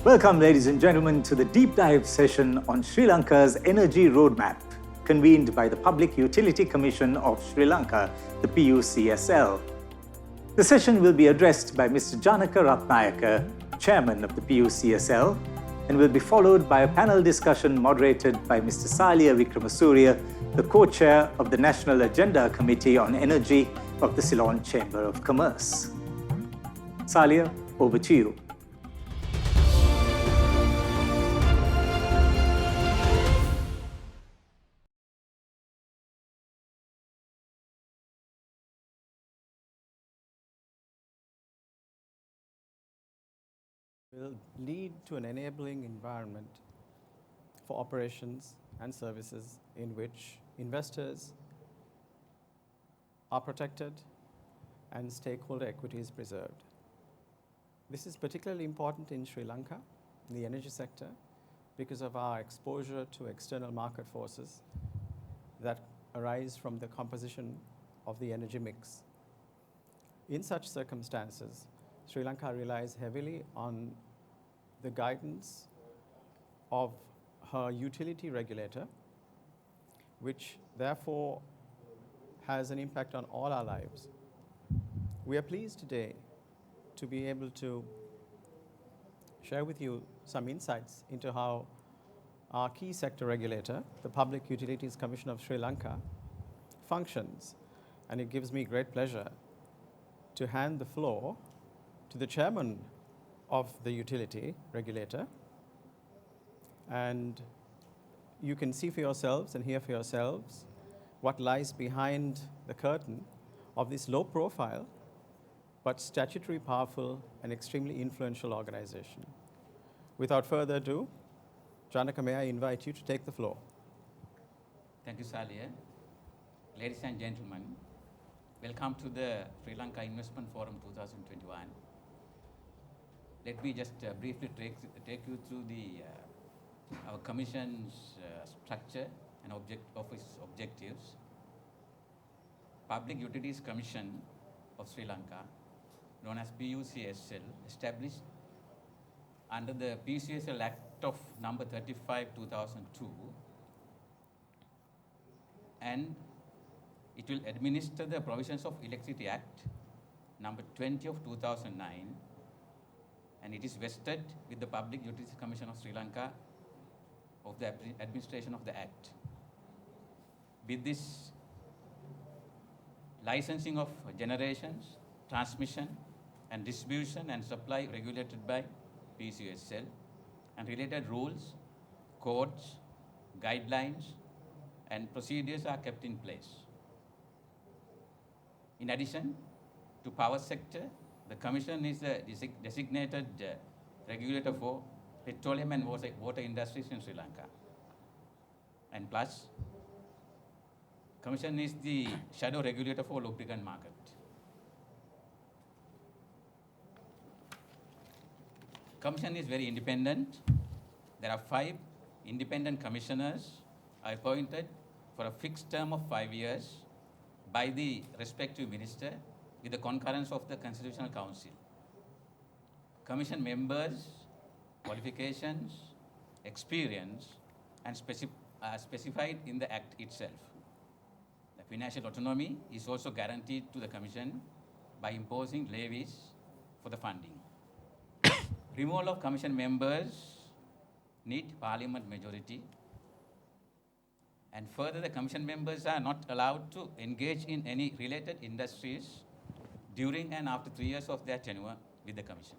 Welcome, ladies and gentlemen, to the deep dive session on Sri Lanka's energy roadmap, convened by the Public Utility Commission of Sri Lanka, the PUCSL. The session will be addressed by Mr. Janaka Ratnayaka, Chairman of the PUCSL, and will be followed by a panel discussion moderated by Mr. Salia Wickramasuriya, the co-chair of the National Agenda Committee on Energy of the Ceylon Chamber of Commerce. Salia, over to you. Will lead to an enabling environment for operations and services in which investors are protected and stakeholder equity is preserved. This is particularly important in Sri Lanka, in the energy sector, because of our exposure to external market forces that arise from the composition of the energy mix. In such circumstances, Sri Lanka relies heavily on the guidance of her utility regulator, which therefore has an impact on all our lives. We are pleased today to be able to share with you some insights into how our key sector regulator, the Public Utilities Commission of Sri Lanka, functions. And it gives me great pleasure to hand the floor to the chairman of the utility regulator. And you can see for yourselves and hear for yourselves what lies behind the curtain of this low profile but statutory powerful and extremely influential organization. Without further ado, Janaka, may I invite you to take the floor. Thank you, Salia. Ladies and gentlemen, welcome to the Sri Lanka Investment Forum 2021. Let me just briefly take you through our Commission's structure and its objectives. Public Utilities Commission of Sri Lanka, known as PUCSL, established under the PUCSL Act of number 35/2002, and it will administer the provisions of Electricity Act number 20 of 2009, and it is vested with the Public Utilities Commission of Sri Lanka of the administration of the Act. With this licensing of generations, transmission, and distribution and supply regulated by PUCSL, and related rules, codes, guidelines, and procedures are kept in place. In addition to power sector, the Commission is the designated regulator for petroleum and water industries in Sri Lanka. And plus, Commission is the shadow regulator for lubricant market. Commission is very independent. There are 5 independent commissioners appointed for a fixed term of 5 years by the respective minister with the concurrence of the Constitutional Council. Commission members' qualifications, experience, and are specified in the Act itself. The financial autonomy is also guaranteed to the Commission by imposing levies for the funding. Removal of Commission members need Parliament majority. And further, the Commission members are not allowed to engage in any related industries during and after 3 years of their tenure with the Commission.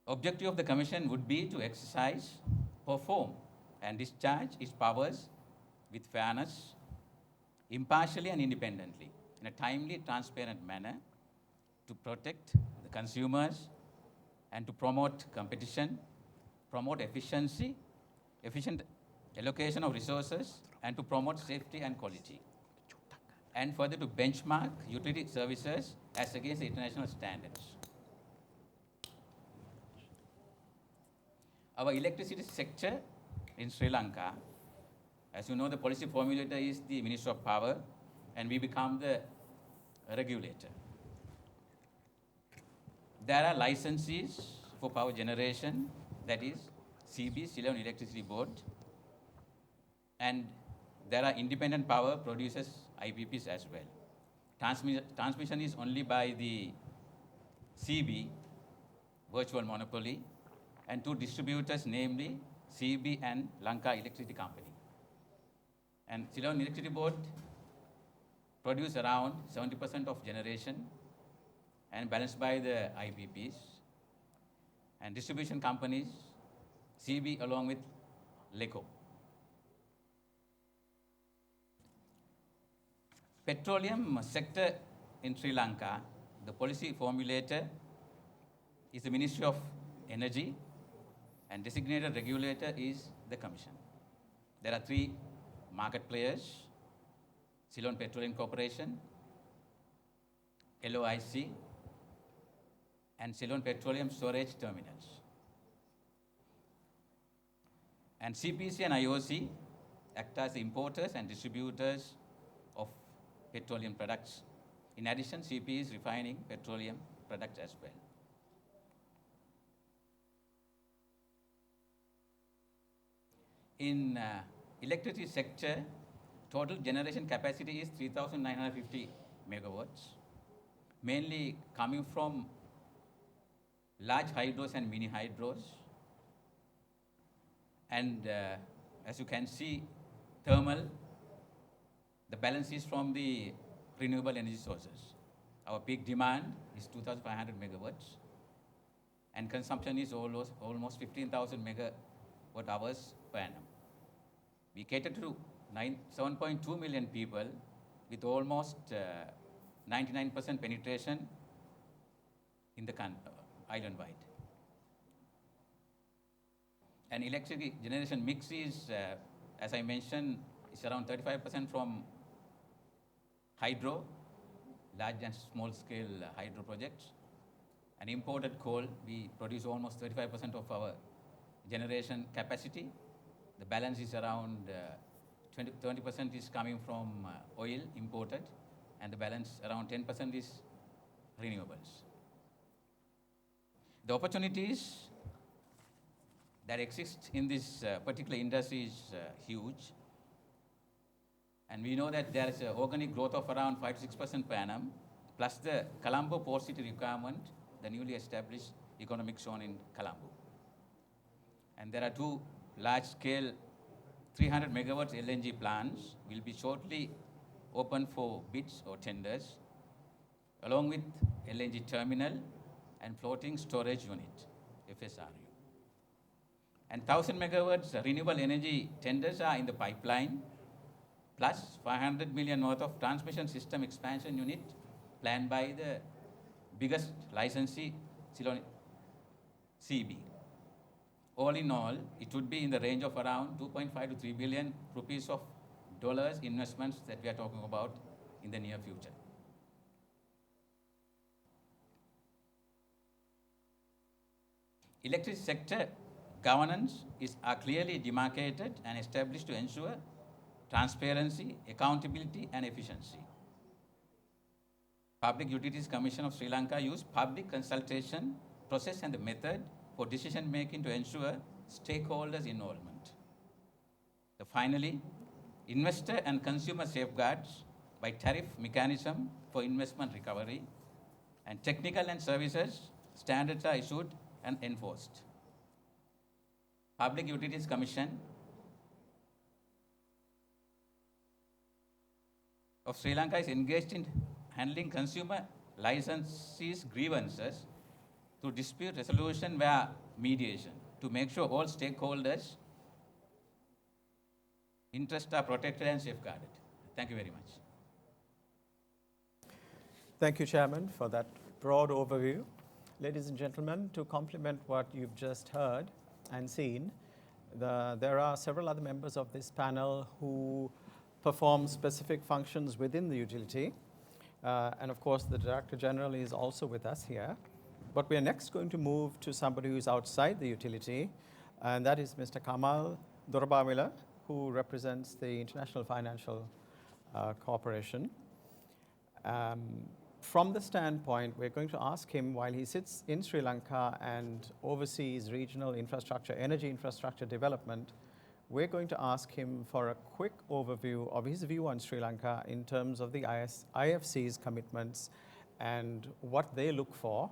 Objective of the Commission would be to exercise, perform, and discharge its powers with fairness, impartially and independently, in a timely, transparent manner, to protect the consumers and to promote competition, promote efficiency, efficient allocation of resources, and to promote safety and quality. And further to benchmark utility services as against the international standards. Our electricity sector in Sri Lanka, as you know, the policy formulator is the Minister of Power, and we become the regulator. There are licensees for power generation, that is CB, Ceylon Electricity Board, and there are independent power producers, IPPs as well. Transmission is only by the CB, virtual monopoly, and two distributors, namely CB and Lanka Electricity Company. And Ceylon Electricity Board produce around 70% of generation and balanced by the IPPs. And distribution companies, CB along with LECO. Petroleum sector in Sri Lanka, the policy formulator is the Ministry of Energy, and designated regulator is the Commission. There are three market players: Ceylon Petroleum Corporation, LOIC, and Ceylon Petroleum Storage Terminals. And CPC and IOC act as importers and distributors of petroleum products. In addition, CP is refining petroleum products as well. In electricity sector, total generation capacity is 3,950 megawatts, mainly coming from large hydros and mini hydros. And as you can see, thermal, the balance is from the renewable energy sources. Our peak demand is 2,500 megawatts, and consumption is almost 15,000 megawatt hours per annum. We cater to 7.2 million people with almost 99% penetration in the island-wide. And electric generation mix is, as I mentioned, is around 35% from hydro, large and small scale hydro projects. And imported coal, we produce almost 35% of our generation capacity. The balance is around 20% is coming from oil imported, and the balance around 10% is renewables. The opportunities that exist in this particular industry is huge. And we know that there is an organic growth of around 5 to 6% per annum, plus the Colombo Port City requirement, the newly established economic zone in Colombo. And there are two large-scale 300 megawatts LNG plants will be shortly open for bids or tenders, along with LNG terminal and floating storage unit, FSRU. And 1,000 megawatts renewable energy tenders are in the pipeline, plus 500 million worth of transmission system expansion unit planned by the biggest licensee, Ceylon CB. All in all, it would be in the range of around 2.5 to 3 billion rupees of dollars investments that we are talking about in the near future. Electricity sector governance are clearly demarcated and established to ensure transparency, accountability, and efficiency. Public Utilities Commission of Sri Lanka use public consultation process and the method for decision making to ensure stakeholders' involvement. Finally, investor and consumer safeguards by tariff mechanism for investment recovery, and technical and services standards are issued and enforced. Public Utilities Commission of Sri Lanka is engaged in handling consumer licensees' grievances through dispute resolution via mediation to make sure all stakeholders' interests are protected and safeguarded. Thank you very much. Thank you, Chairman, for that broad overview. Ladies and gentlemen, to complement what you've just heard and seen, there are several other members of this panel who perform specific functions within the utility. And of course, the Director General is also with us here. But we are next going to move to somebody who is outside the utility, and that is Mr. Kamal Durabamila, who represents the International Financial Corporation. from the standpoint, we're going to ask him while he sits in Sri Lanka and oversees regional infrastructure, energy infrastructure development, we're going to ask him for a quick overview of his view on Sri Lanka in terms of the IFC's commitments and what they look for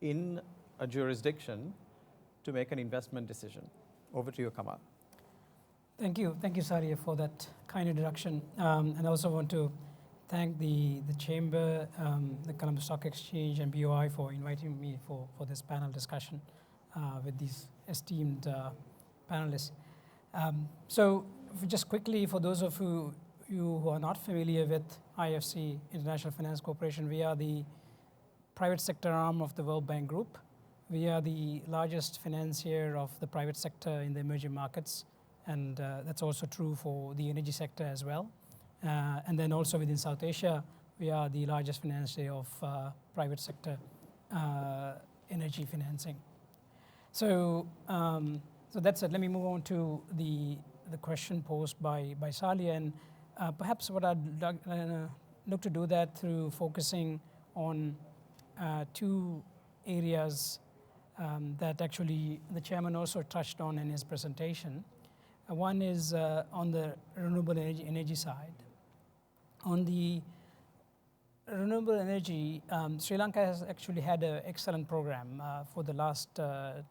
in a jurisdiction to make an investment decision. Over to you, Kamal. Thank you, Saria, for that kind introduction. And I also want to thank the Chamber, the Colombo Stock Exchange, and BOI for inviting me for this panel discussion with these esteemed panelists. So just quickly, for those of you who are not familiar with IFC, International Finance Corporation, we are the private sector arm of the World Bank Group. We are the largest financier of the private sector in the emerging markets, and that's also true for the energy sector as well. And then also within South Asia, we are the largest financier of private sector energy financing. So that's it. Let me move on to the question posed by Salia, and perhaps what I'd look to do that through focusing on two areas that actually the chairman also touched on in his presentation. One is on the renewable energy side. On the renewable energy, Sri Lanka has actually had an excellent program for the last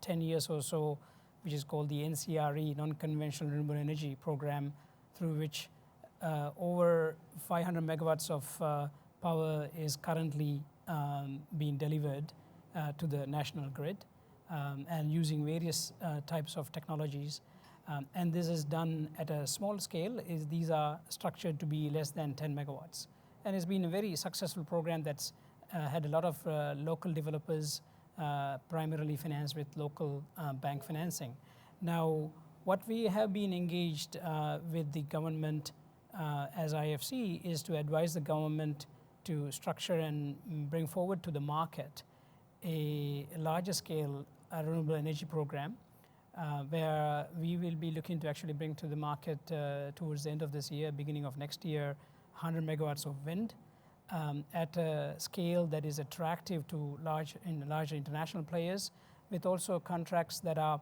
10 years or so, which is called the NCRE, Non-Conventional Renewable Energy Program, through which over 500 megawatts of power is currently being delivered to the national grid, and using various types of technologies. And this is done at a small scale. These are structured to be less than 10 megawatts. And it's been a very successful program that's had a lot of local developers, primarily financed with local bank financing. Now, what we have been engaged with the government as IFC is to advise the government to structure and bring forward to the market a larger scale renewable energy program, where we will be looking to actually bring to the market towards the end of this year, beginning of next year, 100 megawatts of wind at a scale that is attractive to larger international players, with also contracts that are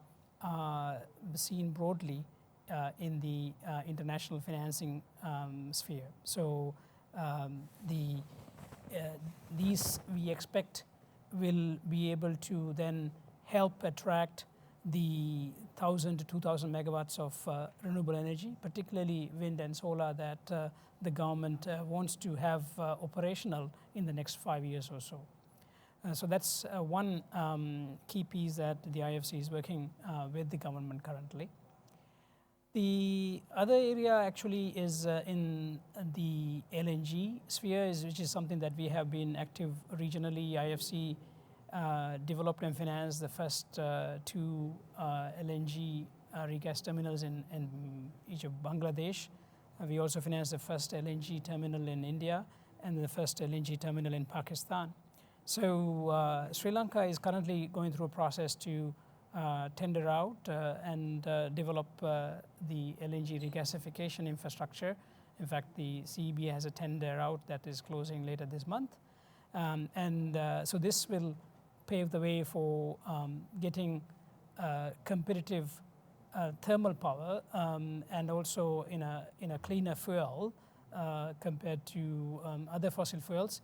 seen broadly in the international financing sphere. So these we expect will be able to then help attract the 1,000 to 2,000 megawatts of renewable energy, particularly wind and solar, that the government wants to have operational in the next 5 years or so. So that's one key piece that the IFC is working with the government currently. The other area actually is in the LNG sphere, which is something that we have been active regionally. IFC developed and financed the first two LNG regas terminals in each of Bangladesh. We also financed the first LNG terminal in India and the first LNG terminal in Pakistan. So Sri Lanka is currently going through a process to tender out and develop the LNG regasification infrastructure. In fact, the CEB has a tender out that is closing later this month. So this will pave the way for getting competitive thermal power and also in a cleaner fuel compared to other fossil fuels,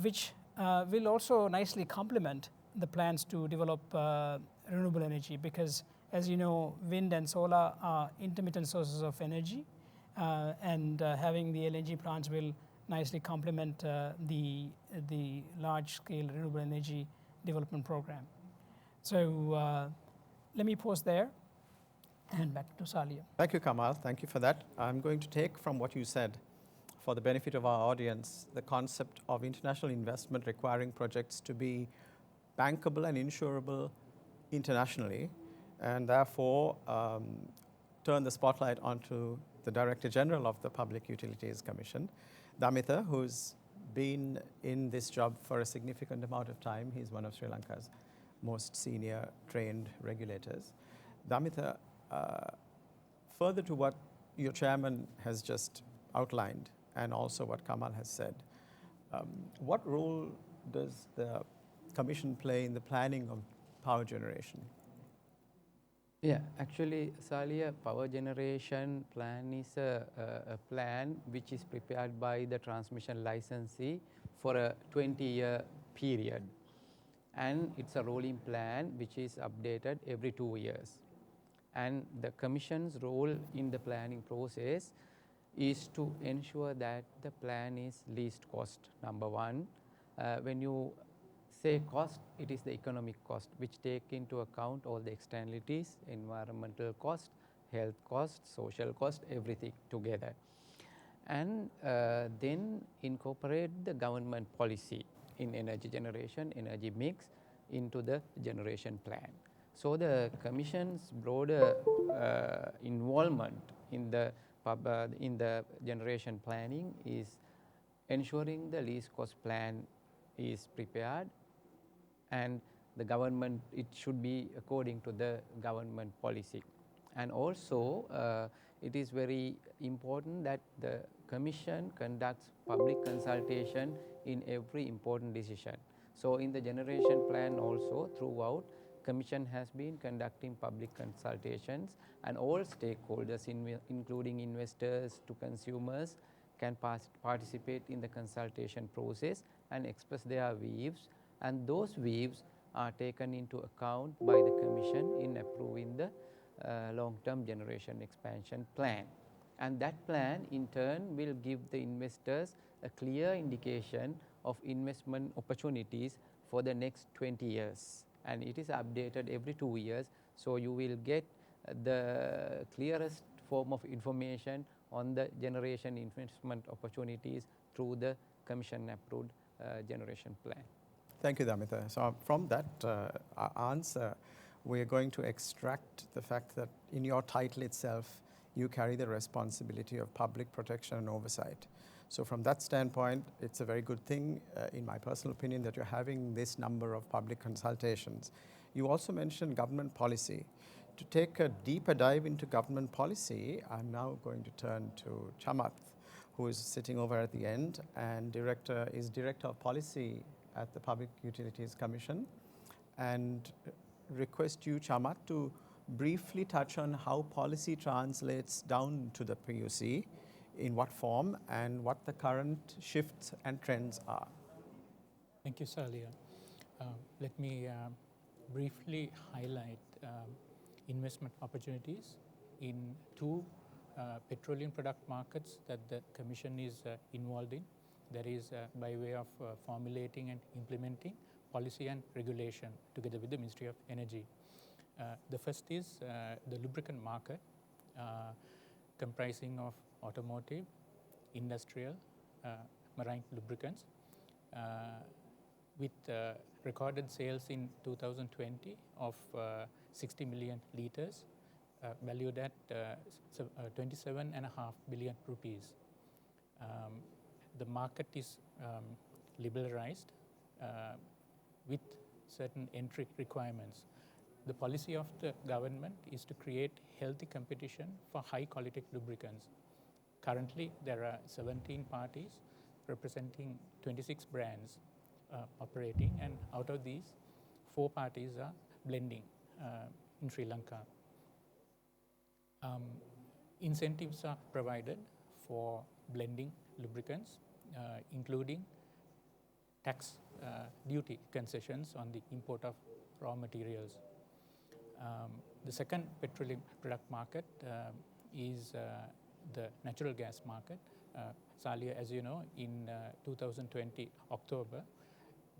which will also nicely complement the plans to develop renewable energy, because as you know, wind and solar are intermittent sources of energy, and having the LNG plants will nicely complement the large-scale renewable energy development program. So let me pause there and back to Salia. Thank you, Kamal. Thank you for that. I'm going to take from what you said, for the benefit of our audience, the concept of international investment requiring projects to be bankable and insurable internationally, and therefore turn the spotlight onto the Director General of the Public Utilities Commission, Damitha, who's been in this job for a significant amount of time. He's one of Sri Lanka's most senior trained regulators. Damitha, further to what your chairman has just outlined and also what Kamal has said, What role does the Commission play in the planning of power generation? Yeah, actually, Salia, power generation plan is a plan which is prepared by the transmission licensee for a 20-year period. And it's a rolling plan which is updated every 2 years. And the Commission's role in the planning process is to ensure that the plan is least cost, number one. When you say cost, it is the economic cost, which take into account all the externalities, environmental cost, health cost, social cost, everything together. And then incorporate the government policy in energy generation, energy mix into the generation plan. So the Commission's broader involvement in the generation planning is ensuring the least cost plan is prepared, and the government, it should be according to the government policy. And also it is very important that the Commission conducts public consultation in every important decision. So in the generation plan also, throughout, Commission has been conducting public consultations, and all stakeholders, including investors to consumers, can participate in the consultation process and express their views, and those views are taken into account by the Commission in approving the long-term generation expansion plan. And that plan in turn will give the investors a clear indication of investment opportunities for the next 20 years. And it is updated every 2 years, so you will get the clearest form of information on the generation investment opportunities through the Commission-approved generation plan. Thank you, Damitha. So from that answer, we are going to extract the fact that in your title itself, you carry the responsibility of public protection and oversight. So from that standpoint, it's a very good thing, in my personal opinion, that you're having this number of public consultations. You also mentioned government policy. To take a deeper dive into government policy, I'm now going to turn to Chamath, who is sitting over at the end and is Director of Policy at the Public Utilities Commission, and request you, Chamath, to briefly touch on how policy translates down to the PUC, in what form, and what the current shifts and trends are. Thank you, Salia. Let me briefly highlight investment opportunities in two petroleum product markets that the Commission is involved in. That is by way of formulating and implementing policy and regulation together with the Ministry of Energy. The first is the lubricant market, comprising of automotive, industrial, marine lubricants, with recorded sales in 2020 of 60 million liters, valued at 27.5 billion rupees. The market is liberalized with certain entry requirements. The policy of the government is to create healthy competition for high quality lubricants. Currently, there are 17 parties representing 26 brands operating, and out of these, 4 parties are blending in Sri Lanka. Incentives are provided for blending lubricants, including tax duty concessions on the import of raw materials. The second petroleum product market is the natural gas market. Salia, as you know, in 2020 October,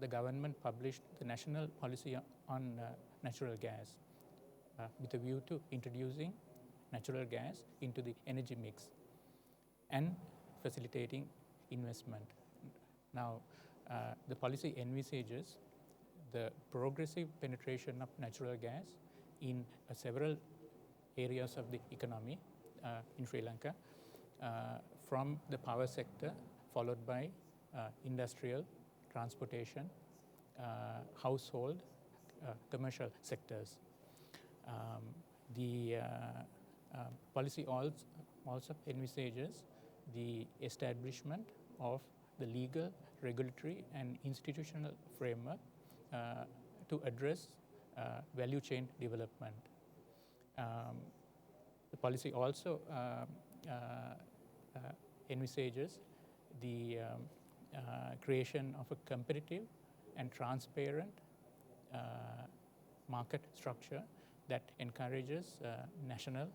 the government published the national policy on natural gas with a view to introducing natural gas into the energy mix and facilitating investment. Now, the policy envisages the progressive penetration of natural gas in several areas of the economy in Sri Lanka, from the power sector, followed by industrial, transportation, household, commercial sectors. The policy also envisages the establishment of the legal, regulatory, and institutional framework to address value chain development. The policy also envisages the creation of a competitive and transparent market structure that encourages national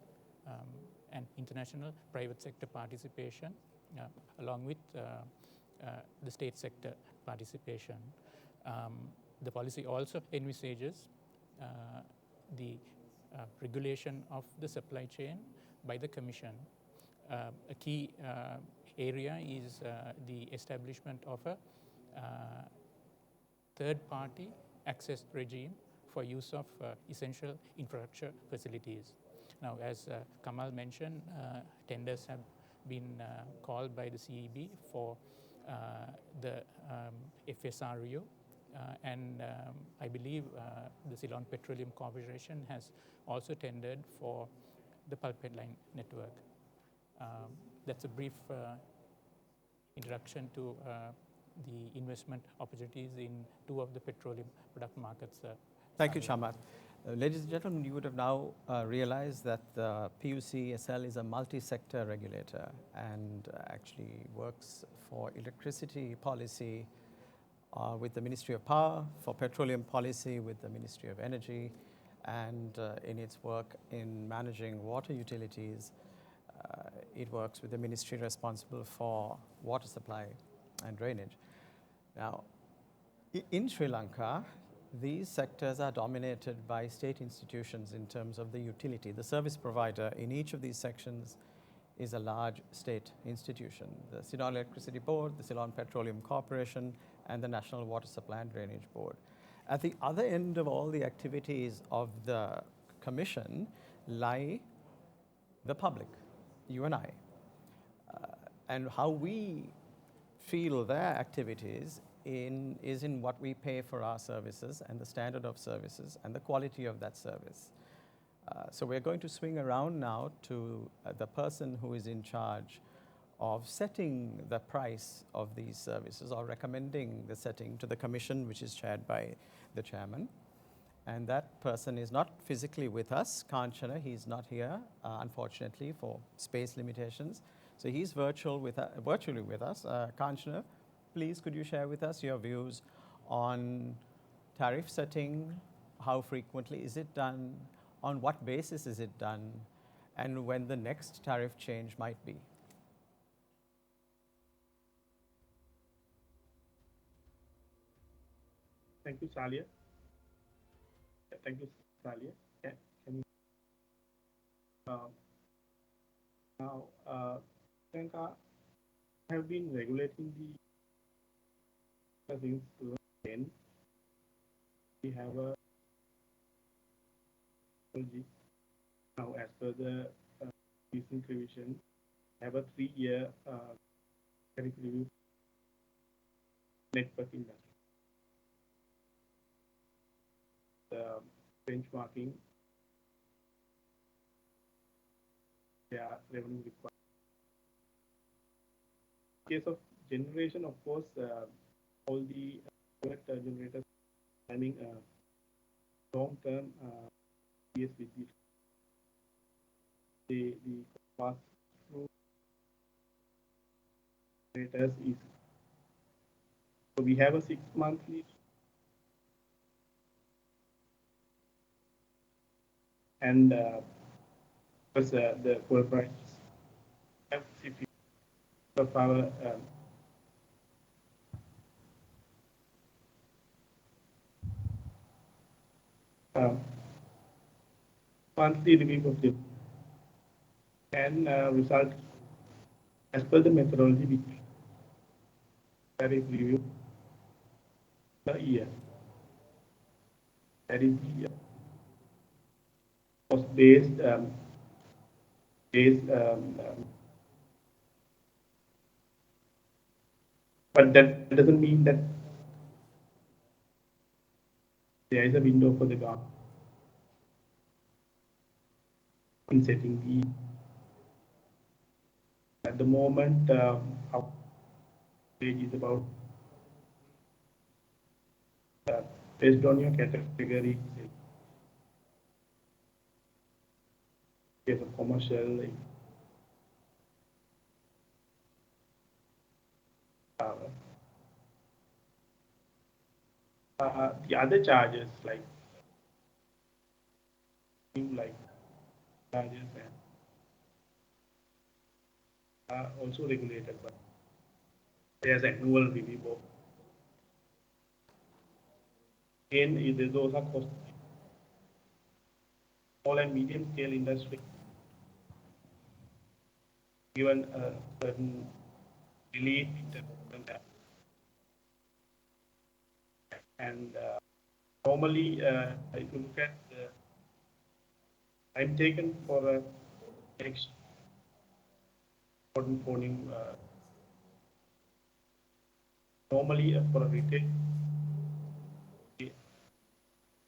and international private sector participation along with the state sector participation. The policy also envisages the regulation of the supply chain by the Commission. A key area is the establishment of a third-party access regime for use of essential infrastructure facilities. Now, as Kamal mentioned, tenders have been called by the CEB for the FSRU, and I believe the Ceylon Petroleum Corporation has also tendered for the pulp pipeline network. That's a brief introduction to the investment opportunities in two of the petroleum product markets. Thank you, Chamat. Ladies and gentlemen, you would have now realized that the PUCSL is a multi-sector regulator and actually works for electricity policy with the Ministry of Power, for petroleum policy with the Ministry of Energy, and in its work in managing water utilities, it works with the ministry responsible for water supply and drainage. Now, in Sri Lanka, these sectors are dominated by state institutions in terms of the utility. The service provider in each of these sections is a large state institution. The Ceylon Electricity Board, the Ceylon Petroleum Corporation, and the National Water Supply and Drainage Board. At the other end of all the activities of the Commission lie the public, you and I. And how we feel their activities is in what we pay for our services and the standard of services and the quality of that service. So we're going to swing around now to the person who is in charge of setting the price of these services or recommending the setting to the Commission, which is chaired by the chairman. And that person is not physically with us, Kanchana. He's not here, unfortunately, for space limitations. So he's virtually with us. Kanchana, please could you share with us your views on tariff setting? How frequently is it done? On what basis is it done? And when the next tariff change might be? Thank you, Salia. Thank you, Salia. Yeah, can you, now, Lanka have been regulating the since 2010. We have a now, as per the recent revision, have a 3-year tariff review network industry. The benchmarking their revenue requirements. In case of generation, of course, all the private generators having a long-term PS with the pass-through generators is, so we have a 6-monthly and because the coal price of our monthly review of the and result as per the methodology which tariff review per year. That is the cost-based but that doesn't mean that there is a window for the government in setting the. At the moment, Age is about based on your category. Case of commercial, like, the other charges like charges and are also regulated by there's annual review board. Again, those are cost. Small and medium scale industry given a certain relief in terms of that. And normally, if you look at the time taken for a next important phoning, normally for a retail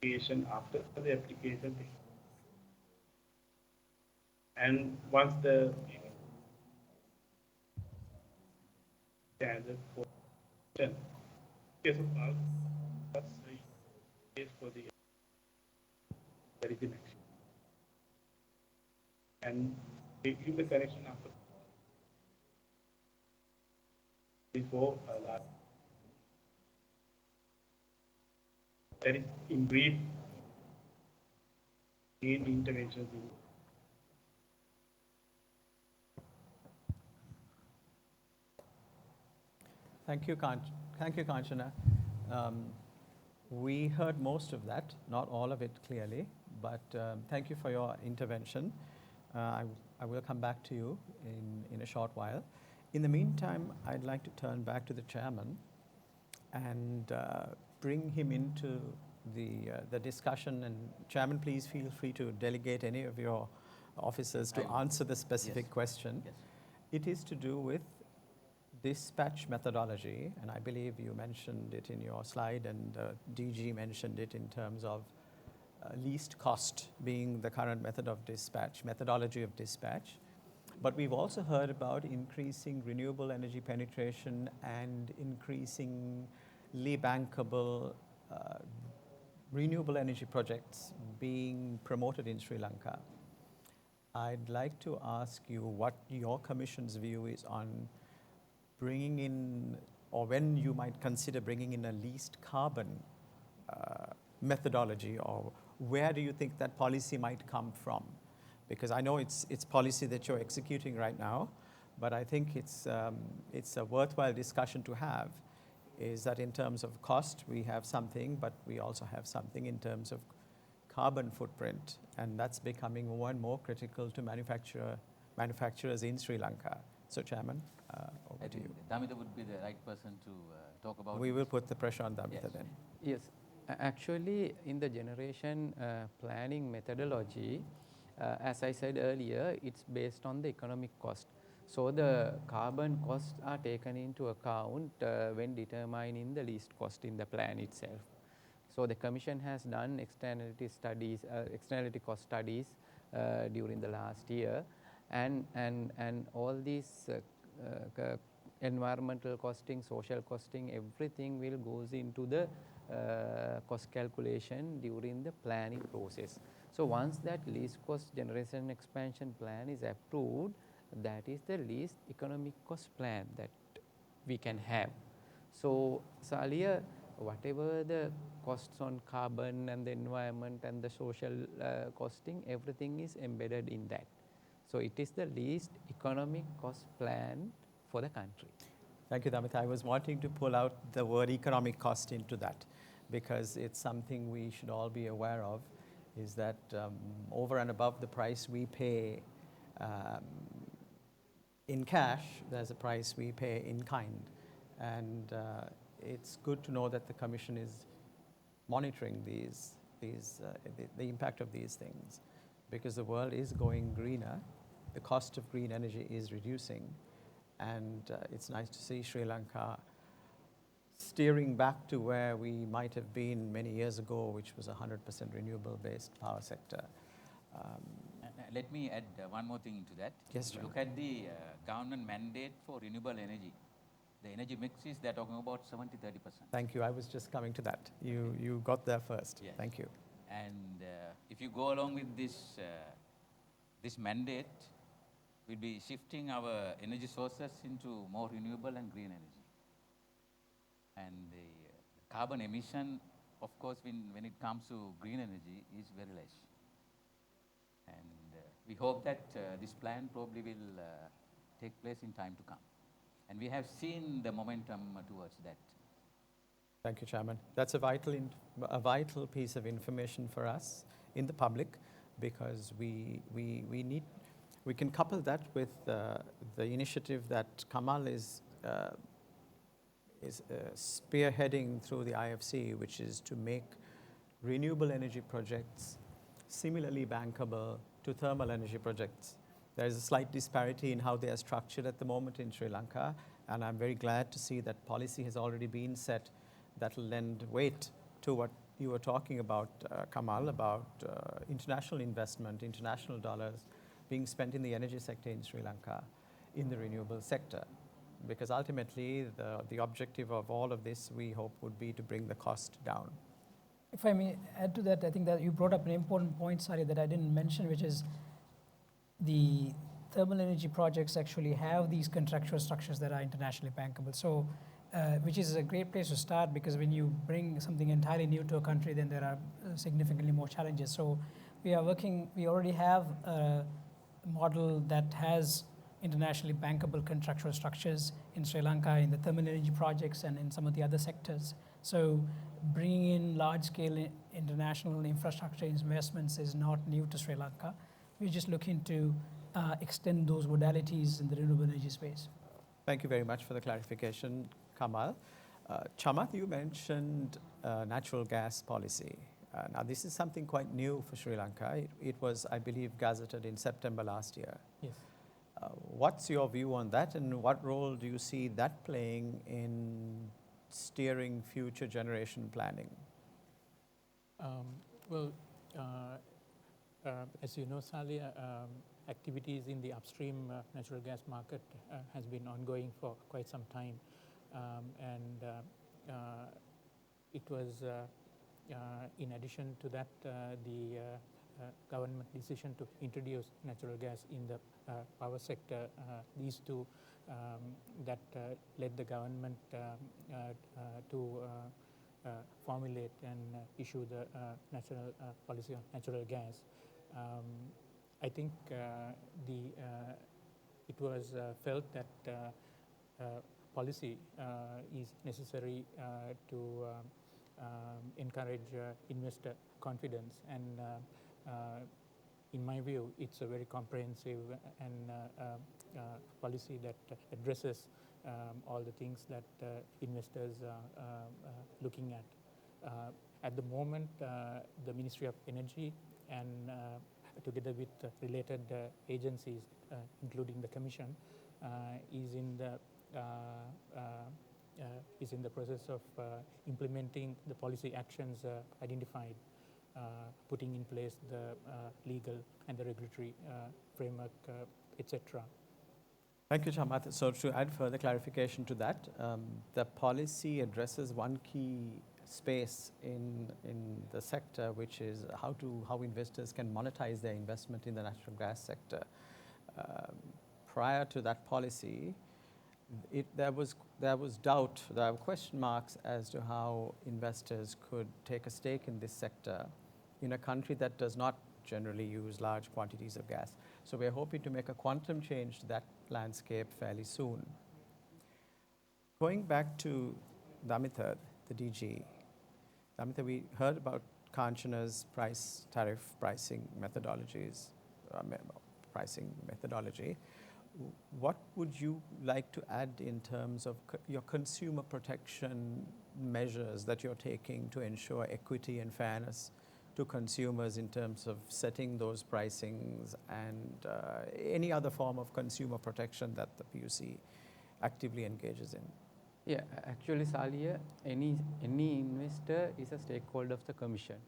application after the application, and once the standard for 10 case of bulk, that's the case for the there is an action, and taking the correction after before that is in brief main interventions in Thank you, Kanchana. We heard most of that, not all of it clearly, but thank you for your intervention. I will come back to you in a short while. In the meantime, I'd like to turn back to the chairman and bring him into the discussion. And chairman, please feel free to delegate any of your officers to answer the specific question. Yes. It is to do with dispatch methodology, and I believe you mentioned it in your slide, and DG mentioned it in terms of least cost being the current methodology of dispatch. But we've also heard about increasing renewable energy penetration and increasingly bankable renewable energy projects being promoted in Sri Lanka. I'd like to ask you what your commission's view is on bringing in, or when you might consider bringing in, a least carbon methodology, or where do you think that policy might come from? Because I know it's policy that you're executing right now, but I think it's a worthwhile discussion to have, is that in terms of cost, we have something, but we also have something in terms of carbon footprint, and that's becoming more and more critical to manufacturers in Sri Lanka. So, Chairman, over to you. Damita would be the right person to talk about. We will put the pressure on Damita Yes. then. Yes, actually, in the generation planning methodology, as I said earlier, it's based on the economic cost. So the carbon costs are taken into account when determining the least cost in the plan itself. So the Commission has done externality cost studies during the last year, and all these environmental costing, social costing, everything will goes into the cost calculation during the planning process. So once that least cost generation expansion plan is approved, that is the least economic cost plan that we can have. So earlier, whatever the costs on carbon and the environment and the social costing, everything is embedded in that. So it is the least economic cost plan for the country. Thank you, Damita. I was wanting to pull out the word economic cost into that, because it's something we should all be aware of, is that over and above the price we pay in cash, there's a price we pay in kind. And it's good to know that the Commission is monitoring the impact of these things, because the world is going greener. The cost of green energy is reducing, and it's nice to see Sri Lanka steering back to where we might have been many years ago, which was a 100% renewable-based power sector. Let me add one more thing to that. Yes, If you sir. look at the government mandate for renewable energy, The energy mix is, they're talking about 70-30%. Thank you. I was just coming to that. You got there first. Yes. Thank you. And if you go along with this, this mandate, we'll be shifting our energy sources into more renewable and green energy. And the carbon emission, of course, when it comes to green energy, is very less. And we hope that this plan probably will take place in time to come. And we have seen the momentum towards that. Thank you, Chairman. That's a vital piece of information for us in the public, because we can couple that with the initiative that Kamal is spearheading through the IFC, which is to make renewable energy projects similarly bankable to thermal energy projects. There is a slight disparity in how they are structured at the moment in Sri Lanka, and I'm very glad to see that policy has already been set that will lend weight to what you were talking about, Kamal, about international investment, international dollars being spent in the energy sector in Sri Lanka, in the renewable sector. Because ultimately, the objective of all of this, we hope, would be to bring the cost down. If I may add to that, I think that you brought up an important point, Sari, that I didn't mention, which is the thermal energy projects actually have these contractual structures that are internationally bankable. So, which is a great place to start, because when you bring something entirely new to a country, then there are significantly more challenges. So we already have a model that has internationally bankable contractual structures in Sri Lanka, in the thermal energy projects and in some of the other sectors. So bringing in large-scale international infrastructure investments is not new to Sri Lanka. We're just looking to extend those modalities in the renewable energy space. Thank you very much for the clarification, Kamal. Chamath, you mentioned natural gas policy. Now, this is something quite new for Sri Lanka. It was, I believe, gazetted in September last year. Yes. What's your view on that, and what role do you see that playing in steering future generation planning? Well, as you know, Salia, activities in the upstream natural gas market has been ongoing for quite some time. It was, in addition to that, the government decision to introduce natural gas in the power sector, these two that led the government to formulate and issue the national policy on natural gas. I think it was felt that policy is necessary to encourage investor confidence, and in my view, it's a very comprehensive and policy that addresses all the things that investors are looking at. At the moment, the Ministry of Energy and together with related agencies, including the Commission, is in the process of implementing the policy actions identified, putting in place the legal and the regulatory framework, etc. Thank you, Chamath. So to add further clarification to that, the policy addresses one key space in the sector, which is how investors can monetize their investment in the natural gas sector. Prior to that policy, there was doubt, there were question marks as to how investors could take a stake in this sector in a country that does not generally use large quantities of gas. So we're hoping to make a quantum change to that landscape fairly soon. Going back to Damitha, the DG. Damitha, we heard about Kanchana's pricing methodology. What would you like to add in terms of your consumer protection measures that you're taking to ensure equity and fairness to consumers in terms of setting those pricings and any other form of consumer protection that the PUC actively engages in? Yeah, actually, Salia, any investor is a stakeholder of the Commission.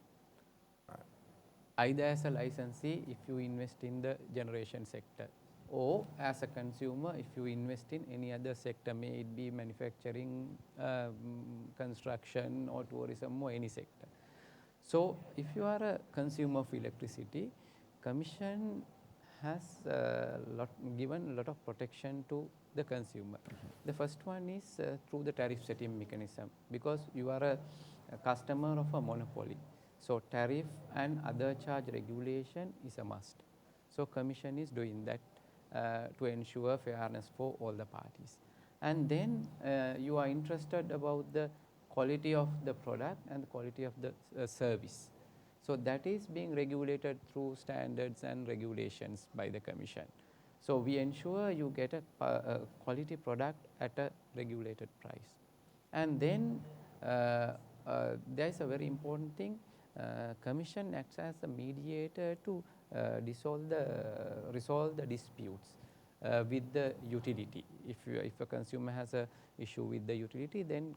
Either as a licensee, if you invest in the generation sector, or as a consumer, if you invest in any other sector, may it be manufacturing, construction or tourism or any sector. So if you are a consumer of electricity, Commission has given a lot of protection to the consumer. The first one is through the tariff setting mechanism, because you are a customer of a monopoly. So tariff and other charge regulation is a must. So Commission is doing that to ensure fairness for all the parties. And then you are interested about the quality of the product and the quality of the service. So that is being regulated through standards and regulations by the Commission. So we ensure you get a quality product at a regulated price. And then there is a very important thing. Commission acts as a mediator to resolve the disputes with the utility. If a consumer has a issue with the utility, then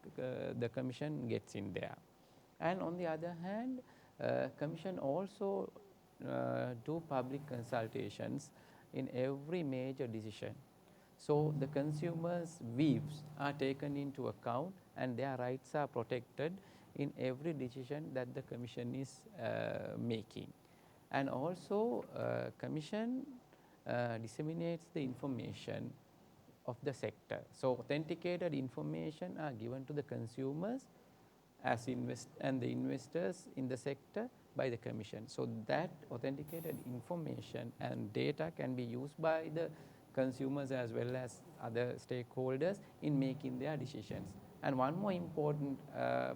the Commission gets in there. And on the other hand, Commission also do public consultations in every major decision. So the consumers' views are taken into account and their rights are protected in every decision that the Commission is making. And also Commission disseminates the information of the sector. So authenticated information are given to the consumers as and the investors in the sector by the Commission. So that authenticated information and data can be used by the consumers as well as other stakeholders in making their decisions. And one more important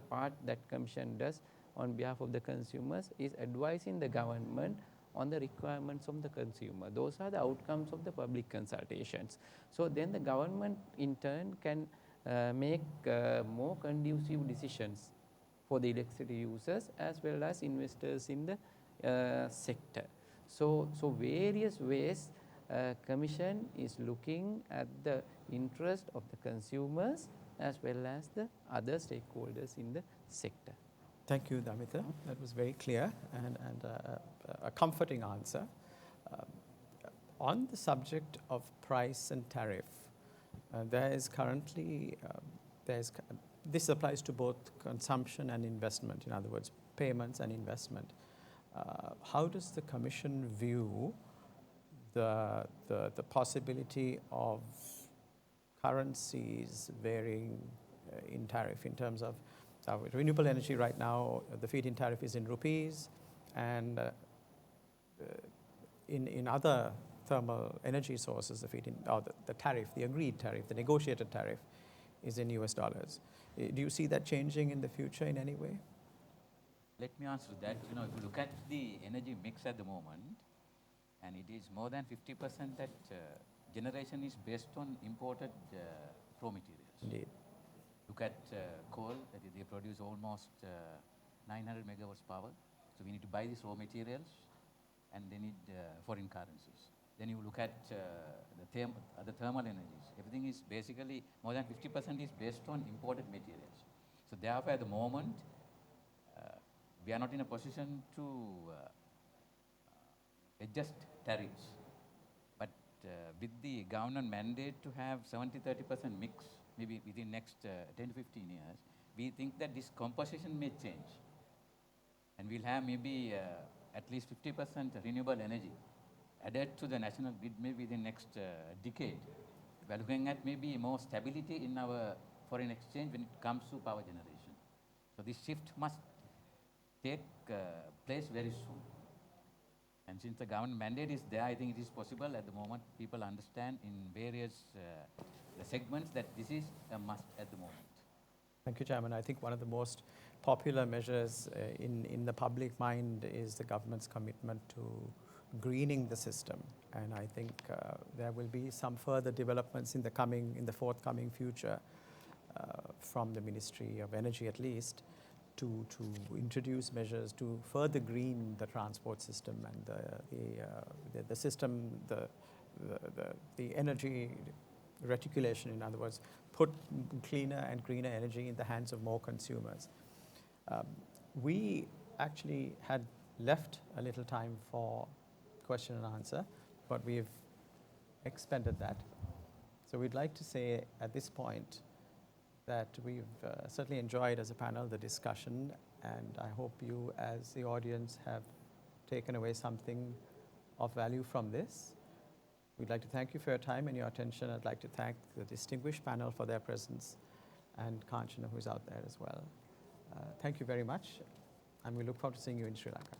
part that Commission does on behalf of the consumers is advising the government on the requirements of the consumer. Those are the outcomes of the public consultations. So then the government in turn can make more conducive decisions for the electricity users as well as investors in the sector. So various ways Commission is looking at the interest of the consumers as well as the other stakeholders in the sector. Thank you, Damita. That was very clear and a comforting answer. On the subject of price and tariff, there is currently, this applies to both consumption and investment, in other words, payments and investment. How does the Commission view the possibility of currencies varying in tariff in terms of renewable energy? Right now, the feed-in tariff is in rupees, and in other thermal energy sources, the feed-in, or the tariff, the agreed tariff, the negotiated tariff, is in US dollars. Do you see that changing in the future in any way? Let me answer that. You know, if you look at the energy mix at the moment, and it is more than 50% that generation is based on imported raw materials. Indeed. Look at coal, that they produce almost 900 megawatts power. So we need to buy these raw materials, and they need foreign currencies. Then you look at the thermal energies. Everything is basically, more than 50% is based on imported materials. So therefore, at the moment, we are not in a position to adjust tariffs. But with the government mandate to have 70-30% mix, maybe within next 10 to 15 years, we think that this composition may change. And we'll have maybe at least 50% renewable energy added to the national grid maybe within next decade. We're looking at maybe more stability in our foreign exchange when it comes to power generation. So this shift must take place very soon. And since the government mandate is there, I think it is possible at the moment. People understand in various the segments that this is a must at the moment. Thank you, Chairman. I think one of the most popular measures in the public mind is the government's commitment to greening the system. And I think there will be some further developments in the forthcoming future from the Ministry of Energy at least, to introduce measures to further green the transport system and the system, the energy reticulation, in other words, put cleaner and greener energy in the hands of more consumers. We actually had left a little time for question and answer, but we've expended that. So we'd like to say at this point that we've certainly enjoyed as a panel the discussion, and I hope you as the audience have taken away something of value from this. We'd like to thank you for your time and your attention. I'd like to thank the distinguished panel for their presence, and Kanchana, who's out there as well. Thank you very much, and we look forward to seeing you in Sri Lanka.